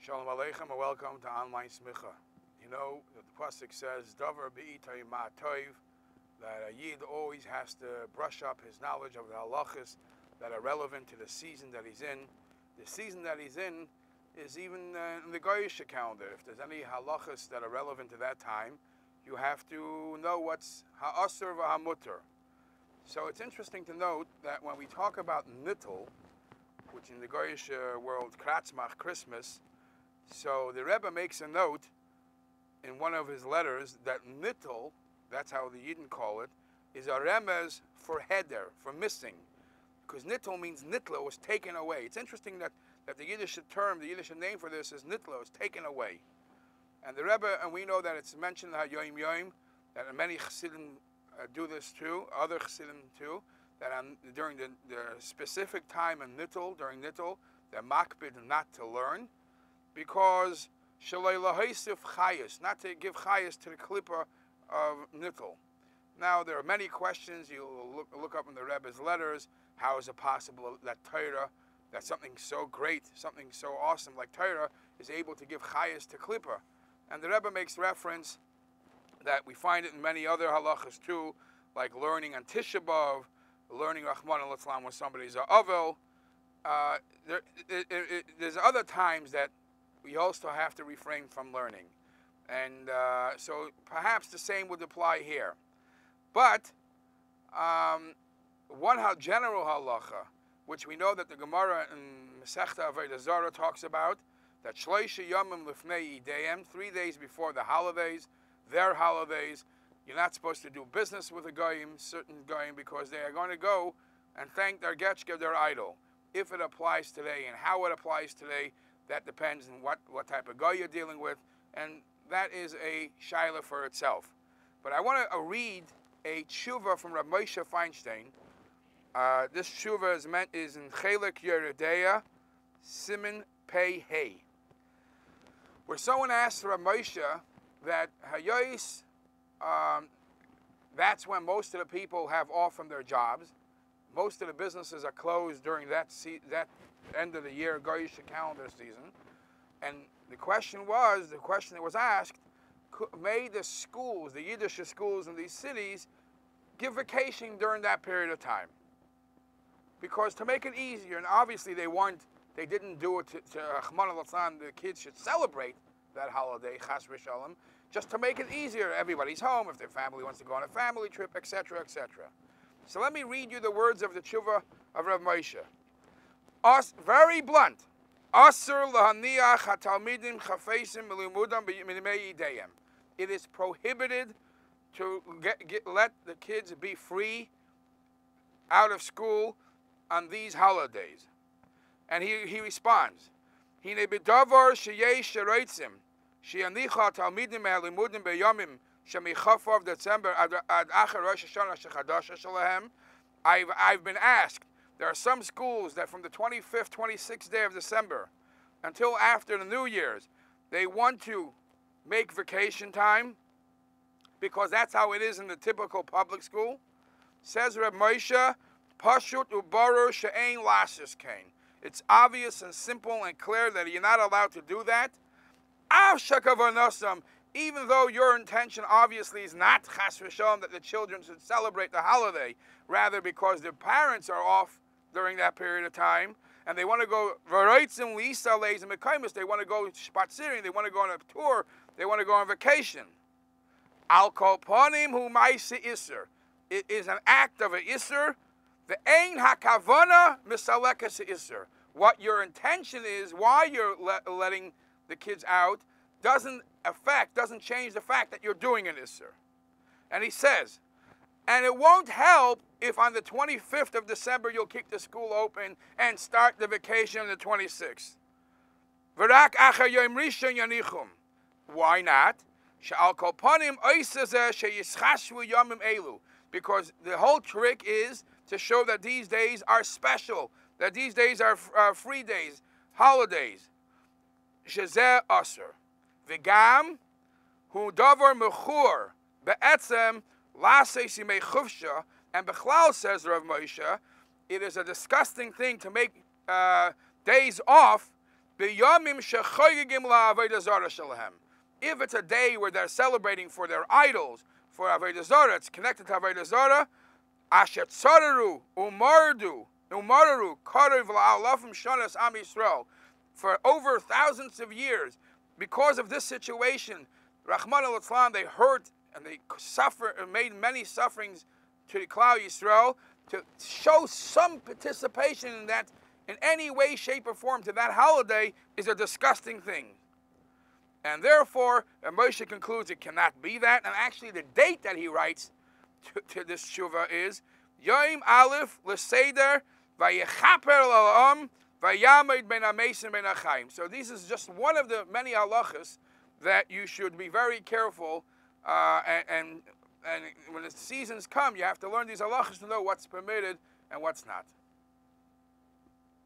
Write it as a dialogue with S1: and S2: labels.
S1: Shalom Aleichem and welcome to Online Smicha. You know, the Pasuk says, Davar be'itay ma'atoiv, that a Yid always has to brush up his knowledge of the halachas that are relevant to the season that he's in. The season that he's in is even in the Goyish calendar. If there's any halachas that are relevant to that time, you have to know what's ha'asur v'ha'mutter. So it's interesting to note that when we talk about Nittel, which in the Goyish world, Kratzmach, Christmas, so the Rebbe makes a note in one of his letters that Nittel, that's how the Yidden call it, is a remez for heder, for missing. Because Nittel means Nitla was taken away. It's interesting that the Yiddish term, the Yiddish name for this is Nitla, was taken away. And the Rebbe, and we know that it's mentioned in Yoim Yoim, that many Chassidim do this too, other Chassidim too, that during the specific time in Nittel, during Nittel, they're makbid not to learn, because Shalei Lahaisif Chayas, not to give Chayas to the Klippa of Nittel. Now, there are many questions. You look up in the Rebbe's letters. How is it possible that Torah, that something so great, something so awesome like Torah, is able to give Chayas to Klippa? And the Rebbe makes reference that we find it in many other halachas too, like learning on Tisha B'Av, learning Rahman al-Islam when somebody's a Avel. There's other times that we also have to refrain from learning. And so perhaps the same would apply here. But one general halacha, which we know that the Gemara in Masechta Avodah Zarah talks about, that Shloisha Yomim Lifnei Ideyem, 3 days before the holidays, their holidays, you're not supposed to do business with a goyim, certain goyim, because they are going to go and thank their getchke, their idol. If it applies today and how it applies today, that depends on what type of goy you're dealing with, and that is a shaila for itself. But I want to read a tshuva from Rav Moshe Feinstein. This tshuva is in Chelek Yeridea, Siman Pei Hey, where someone asked Rav Moshe that Hayois, that's when most of the people have off from their jobs. Most of the businesses are closed during that end of the year, Goyish calendar season. And the question that was asked, may the schools, the Yiddish schools in these cities, give vacation during that period of time? Because to make it easier, and obviously they didn't do it to Rahman al-Islam, the kids should celebrate that holiday, Chas v'Shalom, just to make it easier. Everybody's home, if their family wants to go on a family trip, etc., etc. So let me read you the words of the tshuva of Rav Moshe. Very blunt. Asur lahaniach hatalmidim chafesim melimudam b'yimei ideyem. It is prohibited to let the kids be free out of school on these holidays. And he responds, Hine b'davar sheyesh shereitzim sheyanicha talmidim me'alimudim b'yomim shemichafav December ad acher Rosh Hashanah shechadasha shalahem. I've been asked, there are some schools that from the 25th, 26th day of December until after the New Year's, they want to make vacation time because that's how it is in the typical public school. Says Reb Moshe, Pashut ubarur she'ein lasis kain. It's obvious and simple and clear that you're not allowed to do that. Av shakavanasam, even though your intention obviously is not chas v'shalom that the children should celebrate the holiday, rather because their parents are off during that period of time, and they want to go v'roitzim li'isaleis and mekaymus, they want to go spatzirin, they want to go on a tour, they want to go on vacation. Al kol panim hu ma'aseh iser. It is an act of an iser. The ein hakavana misalekas iser. What your intention is, why you're letting the kids out, doesn't change the fact that you're doing an iser. And he says, and it won't help if on the 25th of December you'll keep the school open and start the vacation on the 26th. V'rak acher yom rishon yanichum. Why not? She'al kol panim oisezeh sheyischashvu yomim elu. Because the whole trick is to show that these days are special, that these days are free days, holidays. Shezeh aser. V'gam hu davar mechur be'etzem lases yimei chufsha. And Bechlal, says Rav Moshe, it is a disgusting thing to make days off B'yamim shechoygim la'avodah zarah shalahem. If it's a day where they're celebrating for their idols, for avodah zarah, it's connected to avodah zarah. Asher tzareru umardu karev la'alafim shanas am Yisrael. For over thousands of years, because of this situation, Rahman al-Islam, they hurt and they suffer and made many sufferings to the Klal Yisrael. To show some participation in that, in any way, shape, or form, to that holiday is a disgusting thing. And therefore, Moshe concludes it cannot be that. And actually, the date that he writes to this tshuva is Yom Aleph L'Seder Vayechaper L'Olam Vayamed Ben HaMesim Ben HaChaim. So this is just one of the many halachas that you should be very careful and when the seasons come, you have to learn these halachas to know what's permitted and what's not.